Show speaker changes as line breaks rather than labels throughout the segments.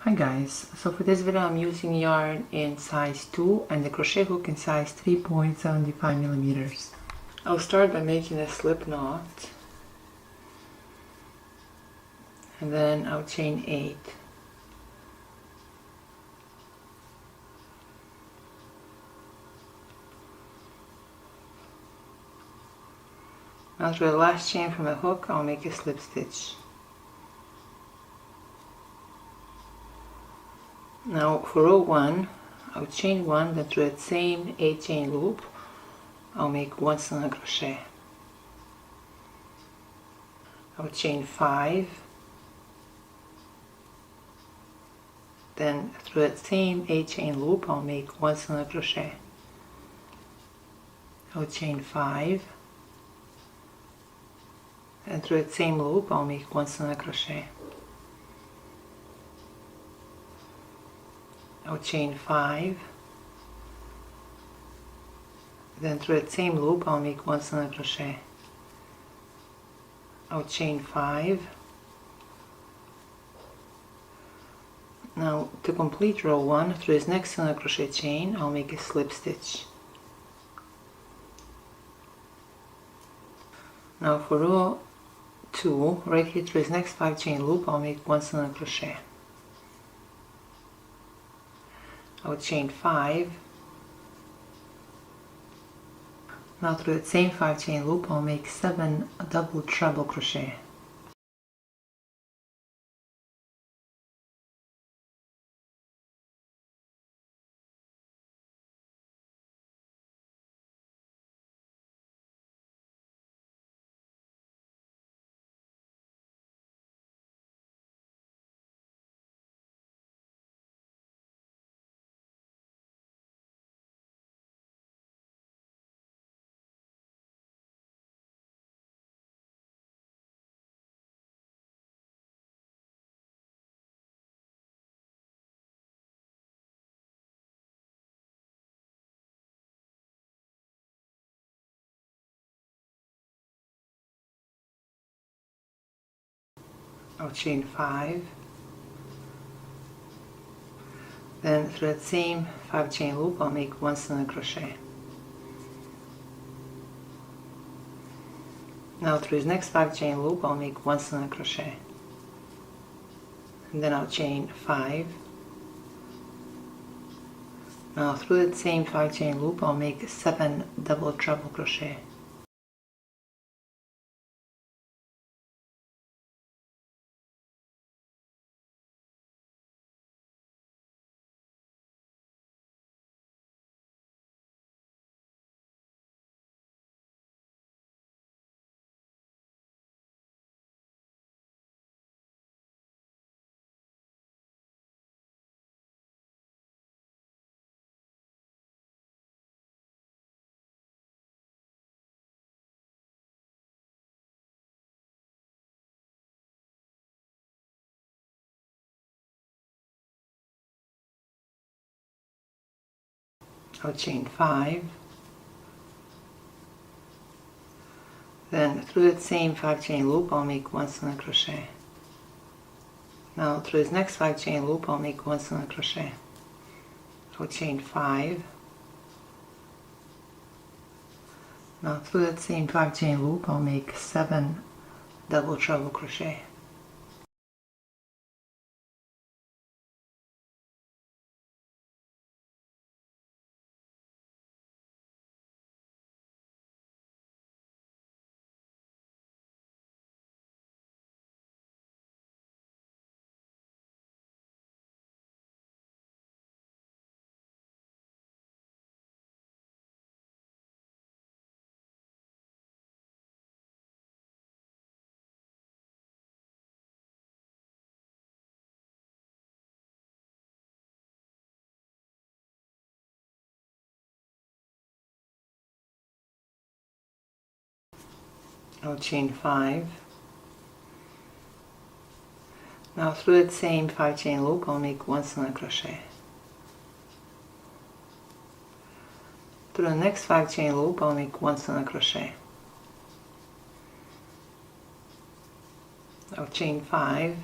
Hi guys, so for this video I'm using yarn in size 2 and the crochet hook in size 3.75 millimeters. I'll start by making a slip knot and then I'll chain 8. Now through the last chain from the hook I'll make a slip stitch. Now for row 1 I'll chain 1, then through that same 8 chain loop I'll make 1 single crochet. I'll chain 5, then through that same 8 chain loop I'll make 1 single crochet. I'll chain 5, and through that same loop I'll make 1 single crochet. I'll chain 5, then through that same loop I'll make 1 single crochet. I'll chain 5. Now to complete row 1, through this next single crochet chain I'll make a slip stitch. Now for row 2, right here through this next 5 chain loop I'll make 1 single crochet. I'll chain 5. Now through that same 5 chain loop I'll make 7 double treble crochet. I'll chain 5, then through that same 5 chain loop I'll make 1 single crochet. Now through this next 5 chain loop I'll make 1 single crochet, and then I'll chain 5. Now through that same 5 chain loop I'll make 7 double treble crochet. I'll chain 5, then through that same 5 chain loop I'll make 1 single crochet. Now through this next 5 chain loop I'll make 1 single crochet. I'll chain 5. Now through that same 5 chain loop I'll make 7 double treble crochet. I'll chain 5. Now through that same 5 chain loop I'll make 1 single crochet. Through the next 5 chain loop I'll make 1 single crochet. I'll chain 5.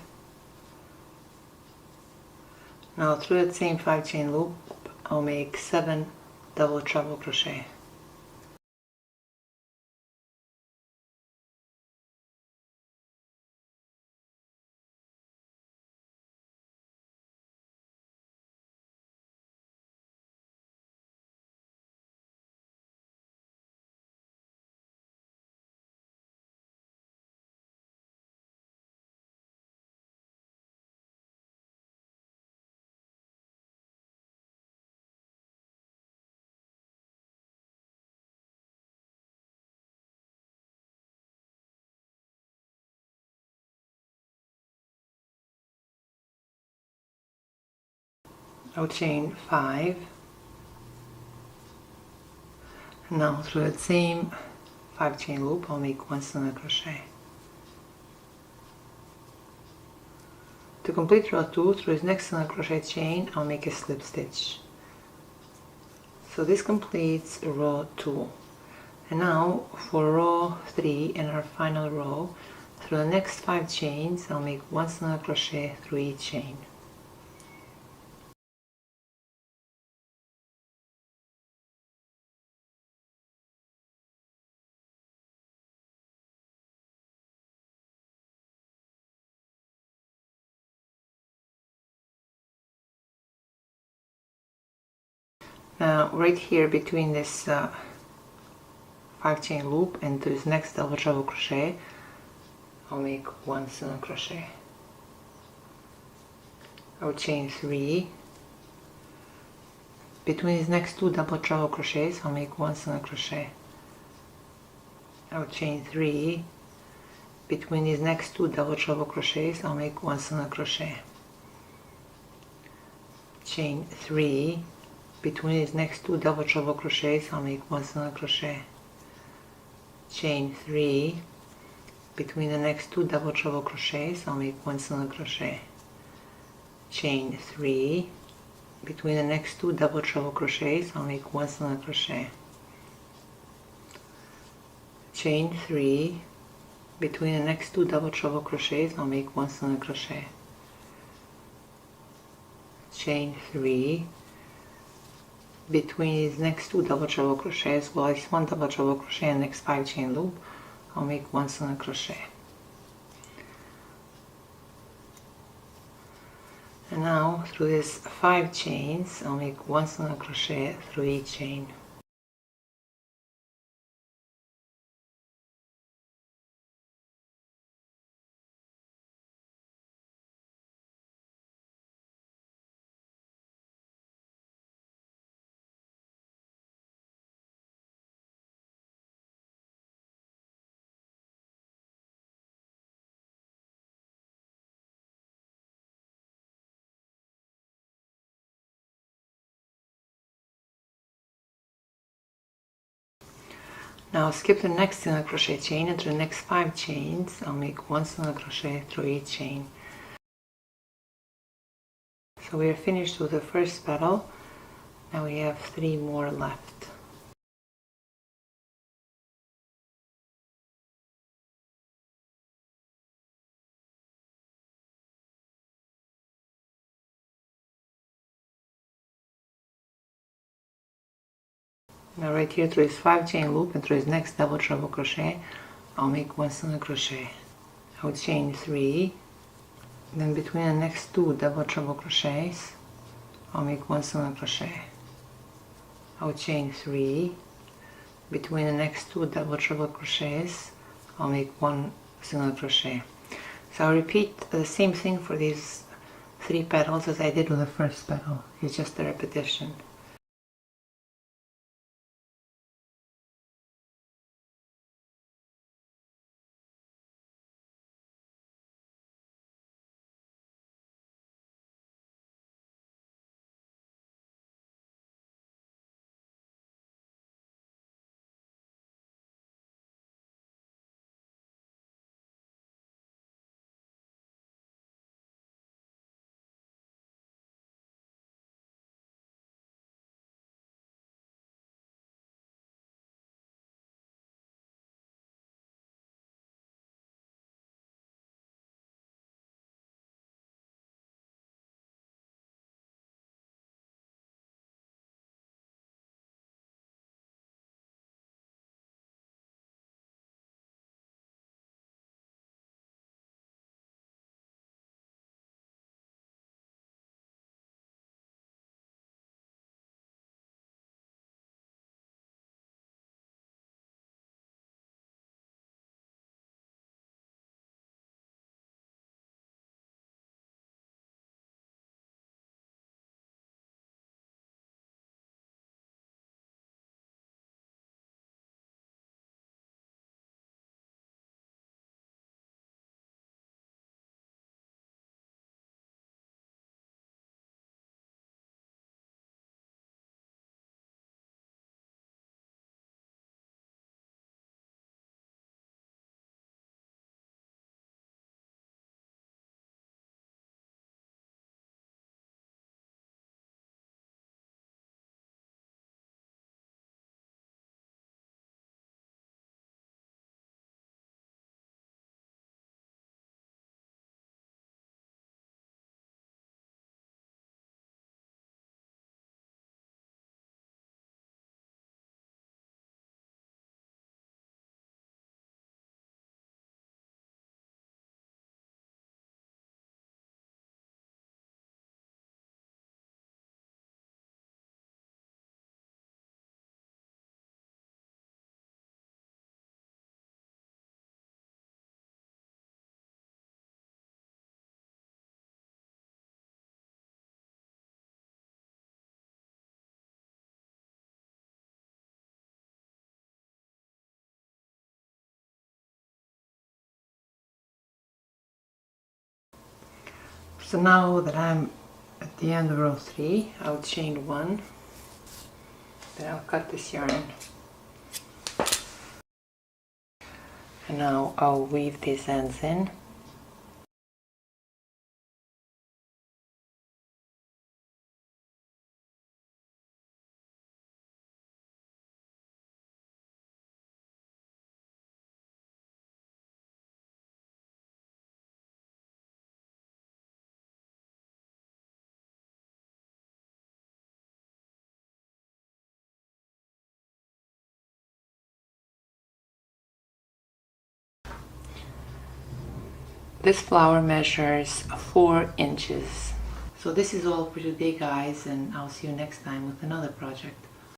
Now through that same 5 chain loop, I'll make 7 double treble crochet. I'll chain 5. Now through that same 5 chain loop, I'll make 1 single crochet. To complete row 2, through this next single crochet chain, I'll make a slip stitch. So this completes row 2. And now for row 3 in our final row, through the next 5 chains, I'll make 1 single crochet through each chain. Now right here between this 5 chain loop and this next double treble crochet, I'll make 1 single crochet. I'll chain 3. Between these next 2 double treble crochets, I'll make 1 single crochet. I'll chain 3. Between these next 2 double treble crochets, I'll make 1 single crochet. Chain 3. Between these next 2 double treble crochets, I'll make 1 single crochet. Chain 3. Between the next 2 double treble crochets, I'll make 1 single crochet. Chain 3. Between the next 2 double treble crochets, I'll make 1 single crochet. Chain 3. Between the next 2 double treble crochets, I'll make 1 single crochet. Chain 3. Between these next 2 double treble crochets, well, it's 1 double treble crochet and next 5 chain loop, I'll make 1 single crochet. And now through these 5 chains, I'll make 1 single crochet through each chain. Now I'll skip the next single crochet chain, and through the next 5 chains, I'll make 1 single crochet through each chain. So we are finished with the first petal. Now we have 3 more left. Now right here through this 5 chain loop and through this next double treble crochet, I'll make 1 single crochet. I'll chain 3. Then between the next 2 double treble crochets, I'll make 1 single crochet. I'll chain 3. Between the next 2 double treble crochets, I'll make 1 single crochet. So I'll repeat the same thing for these 3 petals as I did with the first petal. It's just a repetition. So now that I'm at the end of row 3, I'll chain 1, then I'll cut this yarn, and now I'll weave these ends in. This flower measures 4 inches. So this is all for today, guys, and I'll see you next time with another project.